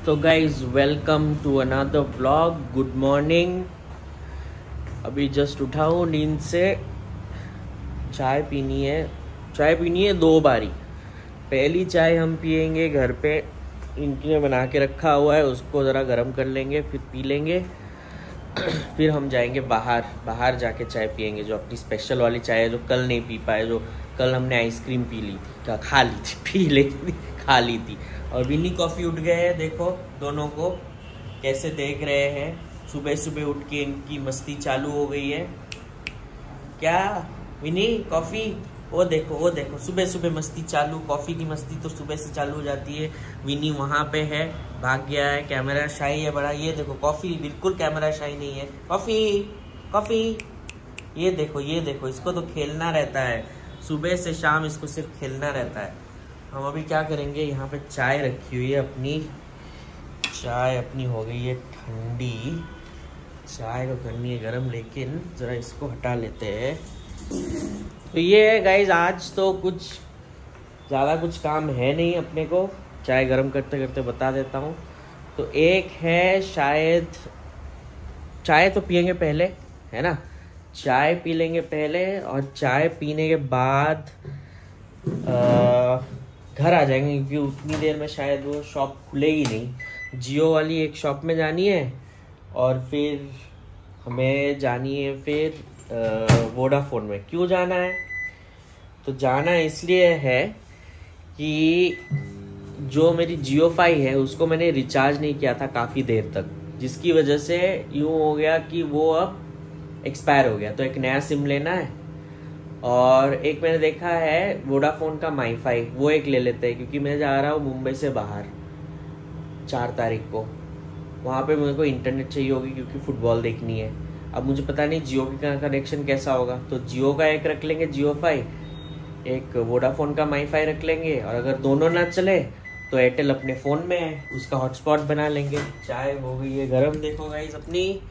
तो guys welcome to another vlog. Good morning. अभी just उठा हूँ नींद से। चाय पीनी है 2 बारी। पहली चाय हम पियेंगे घर पे, इनकी बना के रखा हुआ है, उसको ज़रा गर्म कर लेंगे, फिर पी लेंगे। फिर हम जाएंगे बाहर जाके चाय पियेंगे, जो अपनी स्पेशल वाली चाय है, जो कल नहीं पी पाए, जो कल हमने आइसक्रीम पी ली थी, खा ली थी। और विनी कॉफ़ी उठ गए हैं, देखो दोनों को कैसे देख रहे हैं। सुबह सुबह उठ के इनकी मस्ती चालू हो गई है। क्या विनी कॉफ़ी? वो देखो सुबह सुबह मस्ती चालू। कॉफ़ी की मस्ती तो सुबह से चालू हो जाती है। विनी वहाँ पे है, भाग गया है। कैमरा शाई है बड़ा। ये देखो कॉफ़ी बिल्कुल कैमरा शाई नहीं है। कॉफ़ी ये देखो इसको तो खेलना रहता है, सुबह से शाम इसको सिर्फ खेलना रहता है। हम अभी क्या करेंगे, यहाँ पे चाय रखी हुई है अपनी। चाय अपनी हो गई है ठंडी, चाय को करनी है गरम, लेकिन ज़रा इसको हटा लेते हैं। तो ये है गाइज, आज तो ज़्यादा कुछ काम है नहीं अपने को। चाय गरम करते करते बता देता हूँ। तो एक है, शायद चाय तो पियेंगे पहले, है ना। चाय पी लेंगे पहले, और चाय पीने के बाद घर आ जाएंगे, क्योंकि उतनी देर में शायद वो शॉप खुलेगी नहीं। जियो वाली एक शॉप में जानी है, और फिर हमें जानी है फिर वोडाफोन में। क्यों जाना है? तो जाना इसलिए है कि जो मेरी जियो फाई है उसको मैंने रिचार्ज नहीं किया था काफ़ी देर तक, जिसकी वजह से यूँ हो गया कि वो अब एक्सपायर हो गया। तो एक नया सिम लेना है, और एक मैंने देखा है वोडाफोन का माईफाई, वो एक ले लेते हैं, क्योंकि मैं जा रहा हूँ मुंबई से बाहर 4 तारीख को। वहाँ पे मेरे को इंटरनेट चाहिए होगी, क्योंकि फुटबॉल देखनी है। अब मुझे पता नहीं जियो का कनेक्शन कैसा होगा, तो जियो का एक रख लेंगे जियो फाई, एक वोडाफोन का माईफाई रख लेंगे, और अगर दोनों ना चले तो एयरटेल अपने फ़ोन में है, उसका हॉटस्पॉट बना लेंगे। चाय हो गई है गरम, देखो गाइस अपनी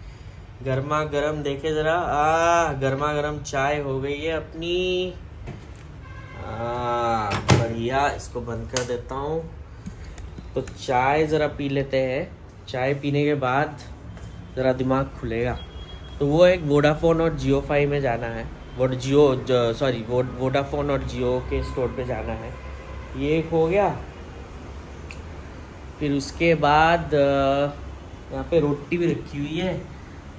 गर्मा गर्म, देखे ज़रा, गर्मा गर्म चाय हो गई है अपनी। बढ़िया, इसको बंद कर देता हूँ। तो चाय ज़रा पी लेते हैं। चाय पीने के बाद ज़रा दिमाग खुलेगा। तो वो एक वोडाफोन और जियो फाई में जाना है, वोडाफोन और जियो के स्टोर पे जाना है। ये एक हो गया। फिर उसके बाद यहाँ पे रोटी भी रखी हुई है,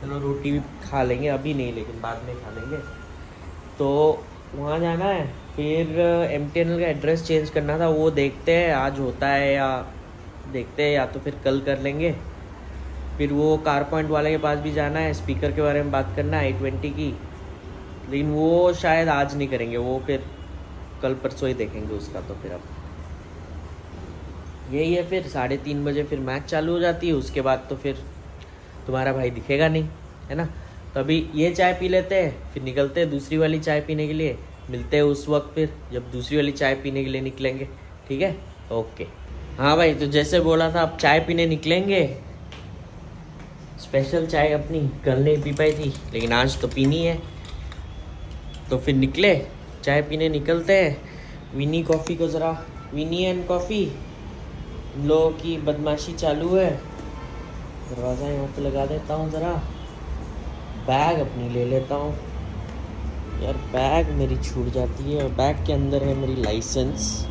चलो रोटी भी खा लेंगे, अभी नहीं लेकिन बाद में खा लेंगे। तो वहाँ जाना है। फिर MTNL का एड्रेस चेंज करना था, वो देखते हैं आज होता है या देखते हैं, या तो फिर कल कर लेंगे। फिर वो कार पॉइंट वाले के पास भी जाना है, स्पीकर के बारे में बात करना है i20 की, लेकिन वो शायद आज नहीं करेंगे, वो फिर कल परसों ही देखेंगे उसका। तो फिर अब यही है, फिर 3:30 बजे फिर मैच चालू हो जाती है। उसके बाद तो फिर तुम्हारा भाई दिखेगा नहीं, है ना। तो अभी ये चाय पी लेते हैं, फिर निकलते हैं दूसरी वाली चाय पीने के लिए। मिलते हैं उस वक्त फिर जब दूसरी वाली चाय पीने के लिए निकलेंगे, ठीक है। ओके हाँ भाई, तो जैसे बोला था अब चाय पीने निकलेंगे। स्पेशल चाय अपनी कल नहीं पी पाई थी, लेकिन आज तो पीनी है, तो फिर निकले चाय पीने निकलते हैं। विनी कॉफ़ी को ज़रा, विनी एंड कॉफ़ी, लोगों की बदमाशी चालू है। दरवाज़ा यहाँ पे लगा देता हूँ ज़रा। बैग अपनी ले लेता हूँ यार, बैग मेरी छूट जाती है, और बैग के अंदर है मेरी लाइसेंस,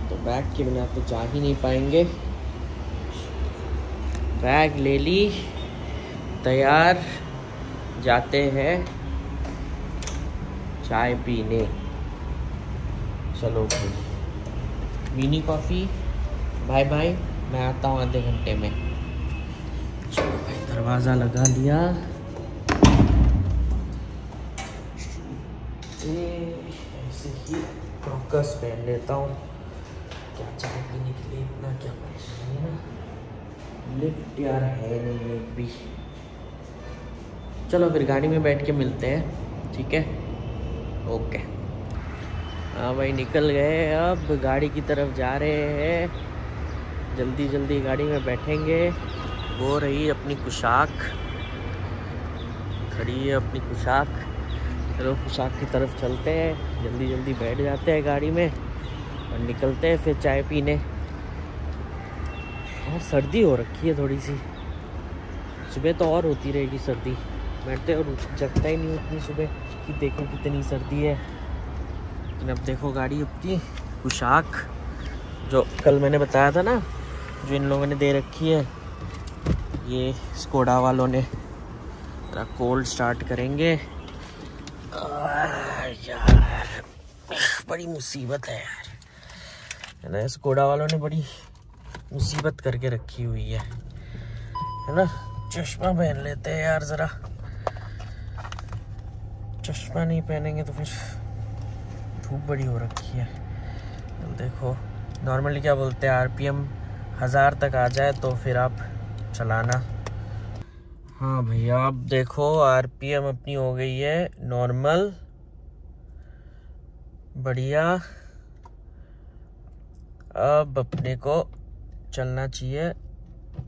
तो बैग के बिना तो जा ही नहीं पाएंगे। बैग ले ली, तैयार, जाते हैं चाय पीने। चलो भाई, मिनी कॉफ़ी, बाय बाय, मैं आता हूँ आधे घंटे में। चलो भाई, दरवाज़ा लगा लिया। ऐसे ही क्रॉकर्स पहन लेता हूँ, क्या चाय पीने के लिए इतना क्या परेशानी है ना। लिफ्ट यार है नहीं एक भी। चलो फिर गाड़ी में बैठ के मिलते हैं, ठीक है। ओके हाँ भाई, निकल गए, अब गाड़ी की तरफ जा रहे हैं। जल्दी जल्दी गाड़ी में बैठेंगे। वो रही अपनी कुशाक, खड़ी है अपनी कुशाक। चलो कुशाक की तरफ चलते हैं, जल्दी जल्दी बैठ जाते हैं गाड़ी में और निकलते हैं फिर चाय पीने। यार सर्दी हो रखी है थोड़ी सी, सुबह तो और होती रहेगी सर्दी, बैठते और जगता ही नहीं उतनी सुबह कि देखो कितनी सर्दी है। लेकिन अब देखो गाड़ी अपनी कुशाक जो कल मैंने बताया था ना, जो इन लोगों ने दे रखी है, ये स्कोडा वालों ने। जरा कोल्ड स्टार्ट करेंगे। यार बड़ी मुसीबत है यार, है ना। स्कोडा वालों ने बड़ी मुसीबत करके रखी हुई है ना। चश्मा पहन लेते हैं यार जरा, चश्मा नहीं पहनेंगे तो फिर धूप बड़ी हो रखी है। देखो नॉर्मली क्या बोलते हैं, आरपीएम 1000 तक आ जाए तो फिर आप चलाना। हाँ भैया आप देखो आरपीएम अपनी हो गई है नॉर्मल, बढ़िया। अब अपने को चलना चाहिए,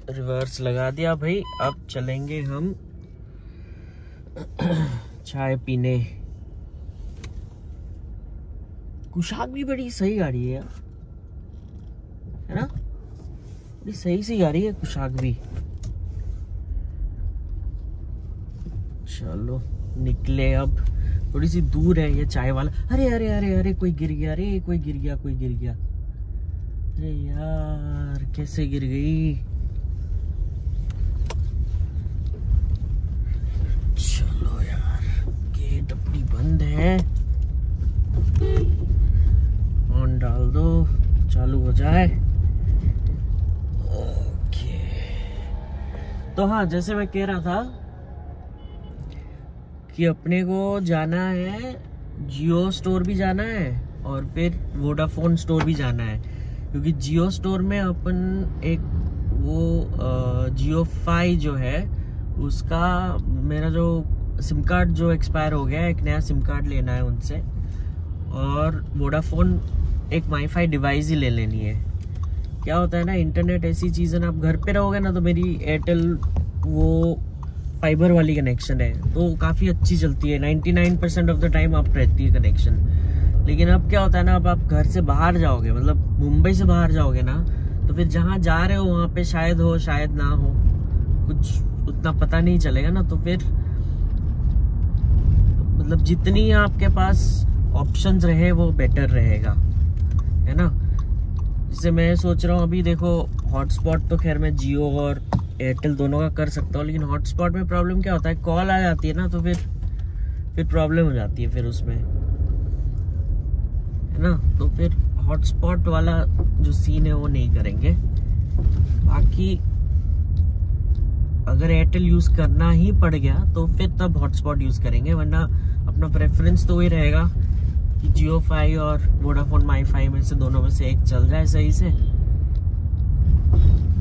रिवर्स लगा दिया भाई। अब चलेंगे हम चाय पीने। कुशाक भी बड़ी सही गाड़ी है यार, है ना, बड़ी सही सी गाड़ी है कुशाक भी। चलो निकले, अब थोड़ी सी दूर है ये चाय वाला। अरे अरे अरे अरे कोई गिर गया, अरे कोई गिर गया, कोई गिर गया। अरे यार कैसे गिर गई। चलो यार गेट अपनी बंद है, ऑन डाल दो, चालू हो जाए। ओके तो हाँ, जैसे मैं कह रहा था कि अपने को जाना है, जियो स्टोर भी जाना है और फिर वोडाफोन स्टोर भी जाना है। क्योंकि जियो स्टोर में अपन एक वो जियो फाई जो है उसका, मेरा जो सिम कार्ड जो एक्सपायर हो गया है, एक नया सिम कार्ड लेना है उनसे। और वोडाफोन एक वाईफाई डिवाइस ही ले लेनी है। क्या होता है ना, इंटरनेट ऐसी चीज़ है ना, आप घर पे रहोगे ना तो मेरी एयरटेल वो फाइबर वाली कनेक्शन है तो काफ़ी अच्छी चलती है, 99% ऑफ द टाइम आप रहती है कनेक्शन। लेकिन अब क्या होता है ना, अब आप घर से बाहर जाओगे, मतलब मुंबई से बाहर जाओगे ना, तो फिर जहाँ जा रहे हो वहाँ पे शायद हो शायद ना हो, कुछ उतना पता नहीं चलेगा ना। तो फिर मतलब जितनी आपके पास ऑप्शंस रहे वो बेटर रहेगा, है ना। जैसे मैं सोच रहा हूँ अभी देखो, हॉटस्पॉट तो खैर मैं जियो और एयरटेल दोनों का कर सकता हूँ, लेकिन हॉटस्पॉट में प्रॉब्लम क्या होता है, कॉल आ जाती है ना तो फिर प्रॉब्लम हो जाती है फिर उसमें, है ना। तो फिर हॉटस्पॉट वाला जो सीन है वो नहीं करेंगे। बाकी अगर एयरटेल यूज करना ही पड़ गया तो फिर तब हॉटस्पॉट यूज करेंगे, वरना अपना प्रेफरेंस तो वही रहेगा कि जियो फाई और वोडाफोन माई फाई में से दोनों में से एक चल जाए सही से।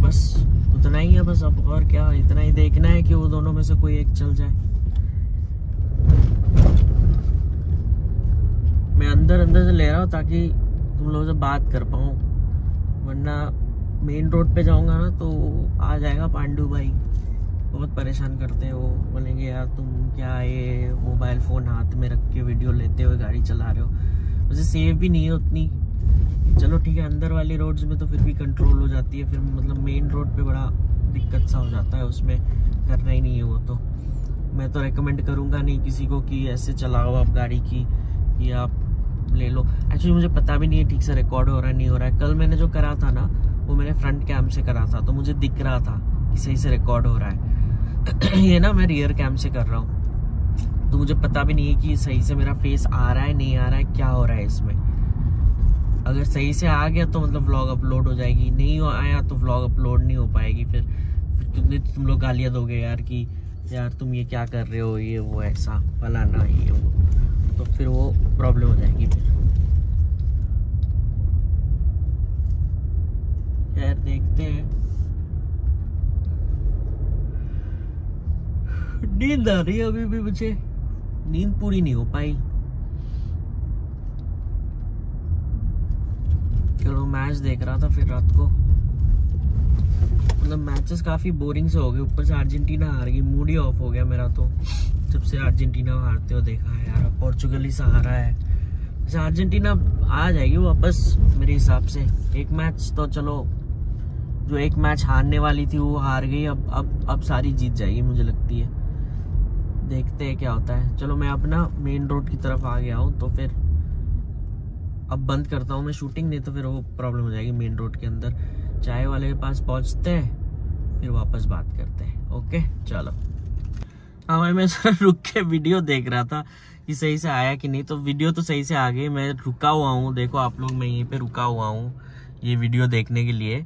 बस उतना ही है, बस अब और क्या, इतना ही देखना है कि वो दोनों में से कोई एक चल जाए। मैं अंदर से ले रहा हूँ ताकि तुम लोगों से बात कर पाऊँ, वरना मेन रोड पे जाऊंगा ना तो आ जाएगा पांडू भाई, बहुत परेशान करते हैं वो, बोलेंगे यार तुम क्या ये मोबाइल फ़ोन हाथ में रख के वीडियो लेते हुए गाड़ी चला रहे हो। वैसे सेफ भी नहीं है उतनी। चलो ठीक है, अंदर वाली रोड्स में तो फिर भी कंट्रोल हो जाती है, फिर मतलब मेन रोड पे बड़ा दिक्कत सा हो जाता है, उसमें करना ही नहीं है वो। तो मैं तो रेकमेंड करूँगा नहीं किसी को कि ऐसे चलाओ आप गाड़ी की, कि आप ले लो। एक्चुअली मुझे पता भी नहीं है ठीक से रिकॉर्ड हो रहा है नहीं हो रहा है। कल मैंने जो करा था ना वो मैंने फ्रंट कैम से करा था तो मुझे दिख रहा था कि सही से रिकॉर्ड हो रहा है। ये ना मैं रियर कैम से कर रहा हूँ तो मुझे पता भी नहीं है कि सही से मेरा फेस आ रहा है नहीं आ रहा है, क्या हो रहा है इसमें। अगर सही से आ गया तो मतलब व्लॉग अपलोड हो जाएगी, नहीं आया तो व्लॉग अपलोड नहीं हो पाएगी। फिर तुम लोग गालियाँ दोगे यार कि यार तुम ये क्या कर रहे हो, ये वो ऐसा फलाना ये वो, तो फिर वो प्रॉब्लम हो जाएगी। फिर यार देखते हैं, नींद आ रही है अभी भी मुझे, नींद पूरी नहीं हो पाई। चलो मैच देख रहा था फिर रात को, मतलब मैचेस काफी बोरिंग से हो गए, ऊपर से अर्जेंटीना हार गई, मूड ही ऑफ हो गया मेरा तो जब से अर्जेंटीना हारते हो देखा है यार। अब पोर्चुगल ही सहारा है, जैसे अर्जेंटीना आ जाएगी वापस मेरे हिसाब से। एक मैच तो चलो जो एक मैच हारने वाली थी वो हार गई, अब सारी जीत जाएगी मुझे लगती है। देखते हैं क्या होता है। चलो मैं अपना मेन रोड की तरफ आ गया हूँ, तो फिर अब बंद करता हूँ मैं शूटिंग, नहीं तो फिर वो प्रॉब्लम हो जाएगी। मेन रोड के अंदर चाय वाले के पास पहुँचते हैं, फिर वापस बात करते हैं। ओके चलो। हाँ भाई, मैं जरा रुक के वीडियो देख रहा था कि सही से आया कि नहीं, तो वीडियो तो सही से आ गई। मैं रुका हुआ हूँ, देखो आप लोग, मैं यहीं पे रुका हुआ हूँ ये वीडियो देखने के लिए।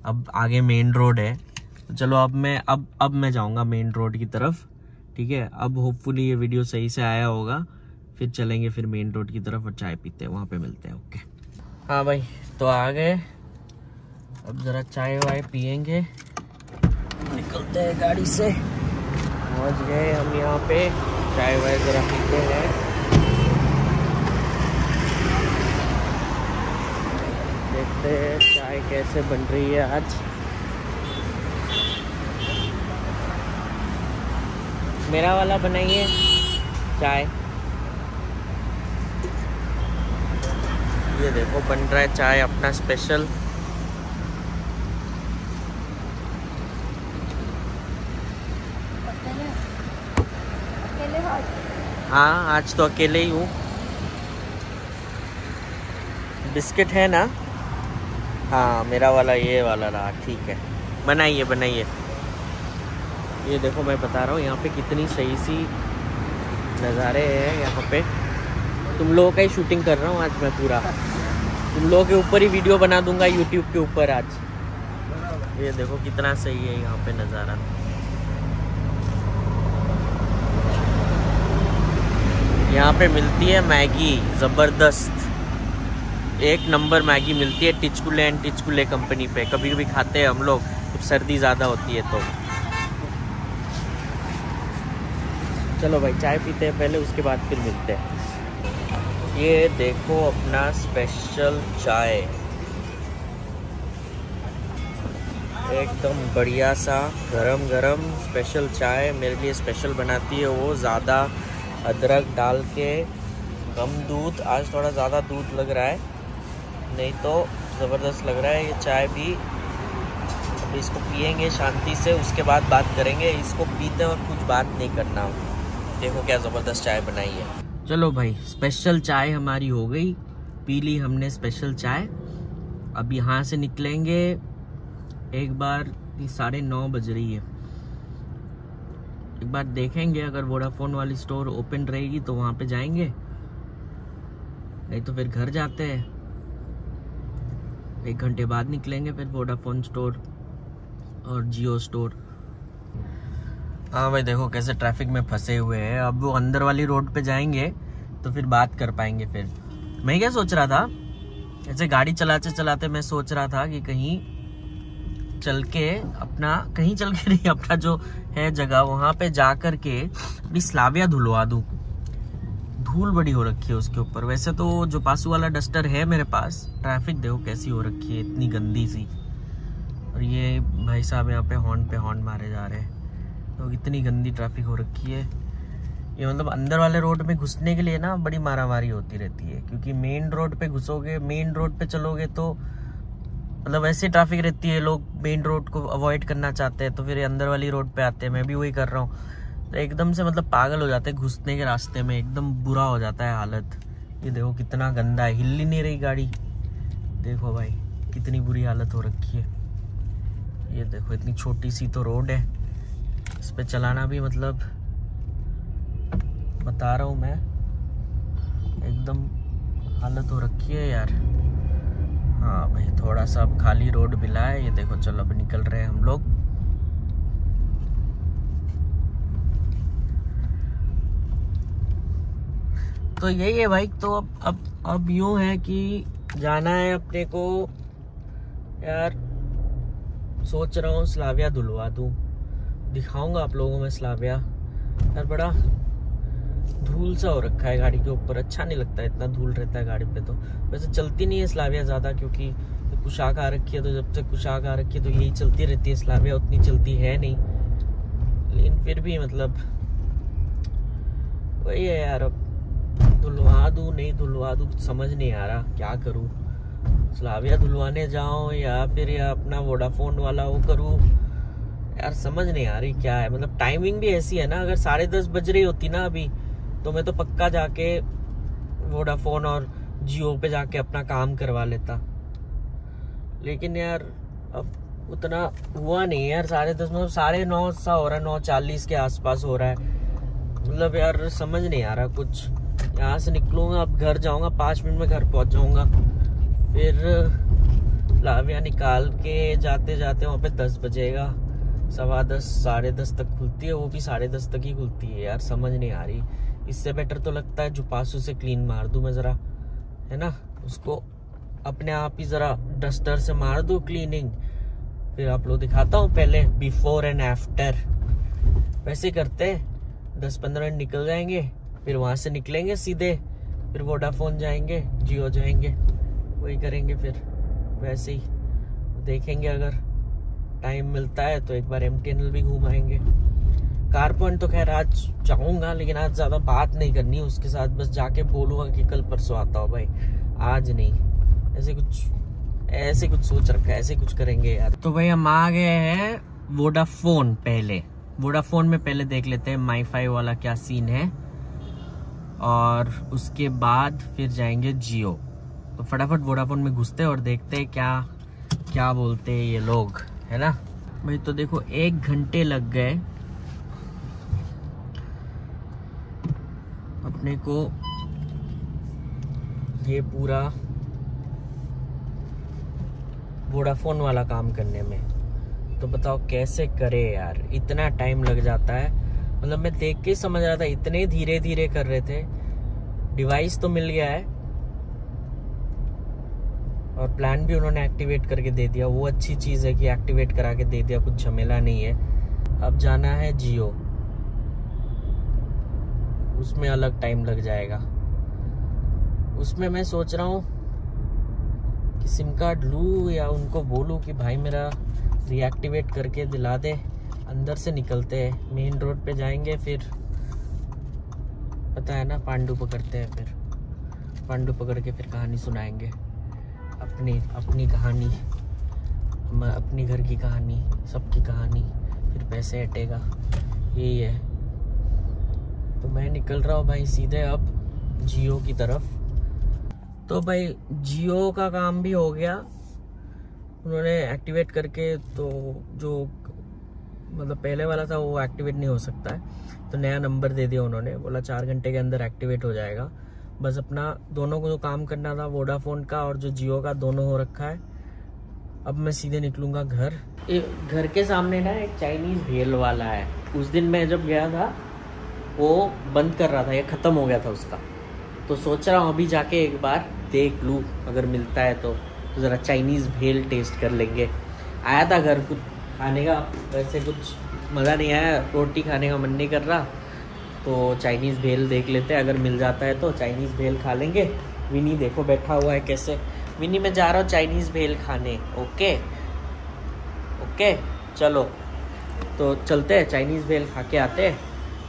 अब आगे मेन रोड है, तो चलो अब मैं जाऊँगा मेन रोड की तरफ। ठीक है, अब होपफुली ये वीडियो सही से आया होगा, फिर चलेंगे फिर मेन रोड की तरफ और चाय पीते हैं, वहाँ पे मिलते हैं। ओके हाँ भाई, तो आ गए, अब ज़रा चाय वाय पियेंगे, निकलते हैं गाड़ी से। पहुँच गए हम यहाँ पे, चाय वाय ज़रा पीते हैं। देखते हैं चाय कैसे बन रही है आज। मेरा वाला बनाइए चाय। ये देखो बन रहा है चाय अपना स्पेशल। हाँ आज तो अकेले ही हूँ। बिस्किट है ना? हाँ मेरा वाला ये वाला रहा, ठीक है। बनाइए बनाइए। ये देखो मैं बता रहा हूँ यहाँ पे कितनी सही सी नज़ारे हैं यहाँ पे। तुम लोगों का ही शूटिंग कर रहा हूँ आज मैं पूरा, तुम लोगों के ऊपर ही वीडियो बना दूंगा यूट्यूब के ऊपर आज। ये देखो कितना सही है यहाँ पे नज़ारा। यहाँ पे मिलती है मैगी ज़बरदस्त, एक नंबर मैगी मिलती है टिचकुले एंड टिचकुले कंपनी पे। कभी कभी खाते हैं हम लोग जब सर्दी ज़्यादा होती है तो। चलो भाई चाय पीते हैं पहले, उसके बाद फिर मिलते हैं। ये देखो अपना स्पेशल चाय, एकदम बढ़िया सा गरम गरम स्पेशल चाय मेरे लिए स्पेशल बनाती है वो। ज़्यादा अदरक डाल के, कम दूध, आज थोड़ा ज़्यादा दूध लग रहा है, नहीं तो ज़बरदस्त लग रहा है ये चाय भी। अब इसको पियेंगे शांति से, उसके बाद बात करेंगे। इसको पीते वक्त कुछ बात नहीं करना। देखो क्या ज़बरदस्त चाय बनाई है। चलो भाई स्पेशल चाय हमारी हो गई, पी ली हमने स्पेशल चाय। अब यहाँ से निकलेंगे एक बार, 9:30 बज रही है। एक बार देखेंगे अगर वोडाफोन वाली स्टोर ओपन रहेगी तो वहाँ पे जाएंगे, नहीं तो फिर घर जाते हैं। 1 घंटे बाद निकलेंगे फिर वोडाफोन स्टोर और जियो स्टोर। हाँ भाई देखो कैसे ट्रैफिक में फंसे हुए हैं। अब वो अंदर वाली रोड पे जाएंगे तो फिर बात कर पाएंगे। फिर मैं क्या सोच रहा था, ऐसे गाड़ी चलाते चलाते मैं सोच रहा था कि कहीं चल के नहीं, अपना जो है जगह वहाँ पे जा कर के अपनी स्लाविया धुलवा दूँ। धूल बड़ी हो रखी है उसके ऊपर। वैसे तो जो पासू वाला डस्टर है मेरे पास। ट्रैफिक देखो कैसी हो रखी है, इतनी गंदी सी। और ये भाई साहब यहाँ पे हॉर्न मारे जा रहे हैं, तो इतनी गंदी ट्रैफिक हो रखी है। ये मतलब अंदर वाले रोड में घुसने के लिए ना बड़ी मारामारी होती रहती है, क्योंकि मेन रोड पे घुसोगे, मेन रोड पे चलोगे तो मतलब ऐसी ट्रैफिक रहती है, लोग मेन रोड को अवॉइड करना चाहते हैं तो फिर अंदर वाली रोड पे आते हैं। मैं भी वही कर रहा हूँ, तो एकदम से मतलब पागल हो जाते हैं घुसने के रास्ते में, एकदम बुरा हो जाता है हालत। ये देखो कितना गंदा है, हिल ही नहीं रही गाड़ी। देखो भाई कितनी बुरी हालत हो रखी है। ये देखो इतनी छोटी सी तो रोड है, इस पे चलाना भी मतलब बता रहा हूँ मैं, एकदम हालत हो रखी है यार। हाँ भाई थोड़ा सा अब खाली रोड मिला है। ये देखो चलो अब निकल रहे हैं हम लोग। तो यही है भाई। तो अब यूं है कि जाना है अपने को यार। सोच रहा हूँ स्लाविया धुलवा दूँ, दिखाऊंगा आप लोगों में स्लाविया। यार बड़ा धूल सा हो रखा है गाड़ी के ऊपर, अच्छा नहीं लगता, इतना धूल रहता है गाड़ी पे। तो वैसे चलती नहीं है स्लाविया ज़्यादा, क्योंकि कुशाक आ रखी है, तो जब से कुशाक आ रखी है तो यही चलती रहती है। स्लाविया उतनी चलती है नहीं, लेकिन फिर भी मतलब वही है यार। अब धुलवा दूँ नहीं धुलवा दूँ समझ नहीं आ रहा, क्या करूँ। स्लाविया धुलवाने जाऊं या फिर या अपना वोडाफोन वाला वो करूं यार, समझ नहीं आ रही क्या है। मतलब टाइमिंग भी ऐसी है ना, अगर 10:30 बज रही होती ना अभी, तो मैं तो पक्का जाके वोडाफोन और जियो पे जाके अपना काम करवा लेता। लेकिन यार अब उतना हुआ नहीं यार। 10:30 मतलब 9:30 सा हो रहा है, 9:40 के आसपास हो रहा है। मतलब यार समझ नहीं आ रहा कुछ। यहाँ से निकलूंगा, अब घर जाऊंगा, 5 मिनट में घर पहुंच जाऊंगा। फिर लाविया निकाल के जाते जाते वहाँ पे 10 बजेगा। 10:15 10:30 तक खुलती है, वो भी 10:30 तक ही खुलती है यार। समझ नहीं आ रही। इससे बेटर तो लगता है जुपासू से क्लीन मार दूं मैं जरा, है ना, उसको अपने आप ही जरा डस्टर से मार दूं क्लीनिंग। फिर आप लोग दिखाता हूँ पहले बिफोर एंड आफ्टर। वैसे करते हैं, 10-15 मिनट निकल जाएंगे, फिर वहां से निकलेंगे सीधे, फिर वोडाफोन जाएंगे, जियो जाएंगे, वही करेंगे। फिर वैसे ही देखेंगे, अगर टाइम मिलता है तो एक बार MTNL भी घूम आएंगे। कार पॉइंट तो खैर आज जाऊंगा, लेकिन आज ज्यादा बात नहीं करनी उसके साथ, बस जाके बोलूंगा कि कल परसों आता हूँ भाई, आज नहीं। ऐसे कुछ सोच रखा है, ऐसे कुछ करेंगे यार। तो भाई हम आ गए हैं वोडाफोन। वोडाफोन में पहले देख लेते हैं माई-फाई वाला क्या सीन है, और उसके बाद फिर जाएंगे जियो। तो फटाफट वोडाफोन में घुसते हैं और देखते हैं क्या बोलते हैं ये लोग, है ना भाई। तो देखो 1 घंटे लग गए अपने को ये पूरा वोडाफोन वाला काम करने में। तो बताओ कैसे करे यार, इतना टाइम लग जाता है। मतलब मैं देख के समझ रहा था, इतने धीरे धीरे कर रहे थे। डिवाइस तो मिल गया है और प्लान भी उन्होंने एक्टिवेट करके दे दिया। वो अच्छी चीज है कि एक्टिवेट करा के दे दिया, कुछ झमेला नहीं है। अब जाना है जियो, उसमें अलग टाइम लग जाएगा। उसमें मैं सोच रहा हूँ कि सिम कार्ड लूँ या उनको बोलूँ कि भाई मेरा रीएक्टिवेट करके दिला दे। अंदर से निकलते हैं, मेन रोड पे जाएंगे, फिर पता है ना पांडू पकड़ते हैं, फिर पांडू पकड़ के फिर कहानी सुनाएंगे, अपनी कहानी, अपनी घर की कहानी, सबकी कहानी, फिर पैसे हटेगा, यही है। तो मैं निकल रहा हूँ भाई सीधे अब जियो की तरफ। तो भाई जियो का काम भी हो गया, उन्होंने एक्टिवेट करके, तो जो मतलब पहले वाला था वो एक्टिवेट नहीं हो सकता है, तो नया नंबर दे दिया उन्होंने। बोला 4 घंटे के अंदर एक्टिवेट हो जाएगा। बस अपना दोनों को जो काम करना था, वोडाफोन का और जो जियो का, दोनों हो रखा है। अब मैं सीधे निकलूंगा घर। घर के सामने ना एक चाइनीज भेल वाला है। उस दिन मैं जब गया था वो बंद कर रहा था, ये खत्म हो गया था उसका। तो सोच रहा हूँ अभी जाके एक बार देख लूँ, अगर मिलता है तो ज़रा चाइनीज़ भेल टेस्ट कर लेंगे। आया था घर कुछ खाने का, वैसे कुछ मज़ा नहीं आया, रोटी खाने का मन नहीं कर रहा, तो चाइनीज़ भेल देख लेते हैं। अगर मिल जाता है तो चाइनीज़ भेल खा लेंगे। विनी देखो बैठा हुआ है कैसे। विनी मैं जा रहा हूँ चाइनीज़ भेल खाने। ओके चलो, तो चलते हैं चाइनीज़ भेल खा के आते हैं,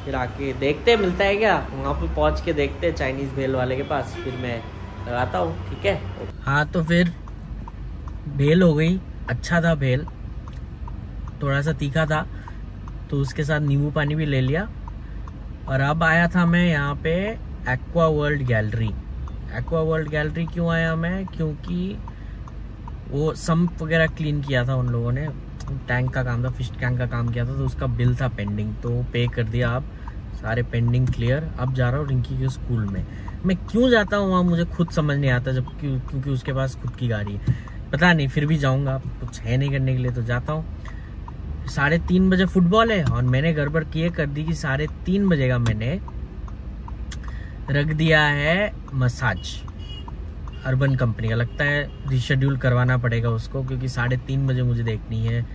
फिर आके देखते हैं मिलता है क्या। वहाँ पे पहुँच के देखते हैं चाइनीज़ भेल वाले के पास, फिर मैं लगाता हूँ, ठीक है। हाँ तो फिर भेल हो गई, अच्छा था भेल, थोड़ा सा तीखा था, तो उसके साथ नींबू पानी भी ले लिया। और अब आया था मैं यहाँ पे aqua world gallery. Aqua world gallery क्यों आया मैं, क्योंकि वो सम्प वगैरह क्लीन किया था उन लोगों ने, टैंक का काम था, फिश टैंक का काम किया था, तो उसका बिल था पेंडिंग, तो पे कर दिया। अब सारे पेंडिंग क्लियर। अब जा रहा हूँ रिंकी के स्कूल में। मैं क्यों जाता हूँ वहाँ मुझे खुद समझ नहीं आता, जब क्योंकि उसके पास खुद की गाड़ी है, पता नहीं, फिर भी जाऊँगा, कुछ है नहीं करने के लिए तो जाता हूँ। 3:30 बजे फुटबॉल है और मैंने गड़बड़ किए कर दी कि 3:30 बजे का मैंने रख दिया है मसाज, अर्बन कंपनी का। लगता है रीशेड्यूल करवाना पड़ेगा उसको, क्योंकि 3:30 बजे मुझे देखनी है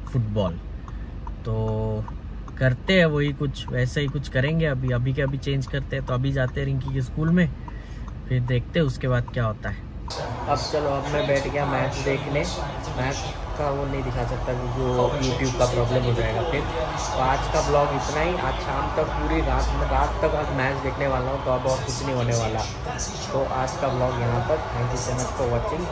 फुटबॉल। तो करते हैं वही कुछ, वैसे ही कुछ करेंगे। अभी के अभी चेंज करते हैं। तो अभी जाते हैं रिंकी के स्कूल में, फिर देखते हैं उसके बाद क्या होता है। अब चलो, अब मैं बैठ गया मैच देखने। मैच का वो नहीं दिखा सकता क्योंकि वो यूट्यूब का प्रॉब्लम हो जाएगा फिर। तो आज का ब्लॉग इतना ही। आज शाम तक पूरी रात तक आज मैच देखने वाला हूँ, तो अब और कुछ नहीं होने वाला। तो आज का ब्लॉग यहाँ तक। Thank you so much for watching.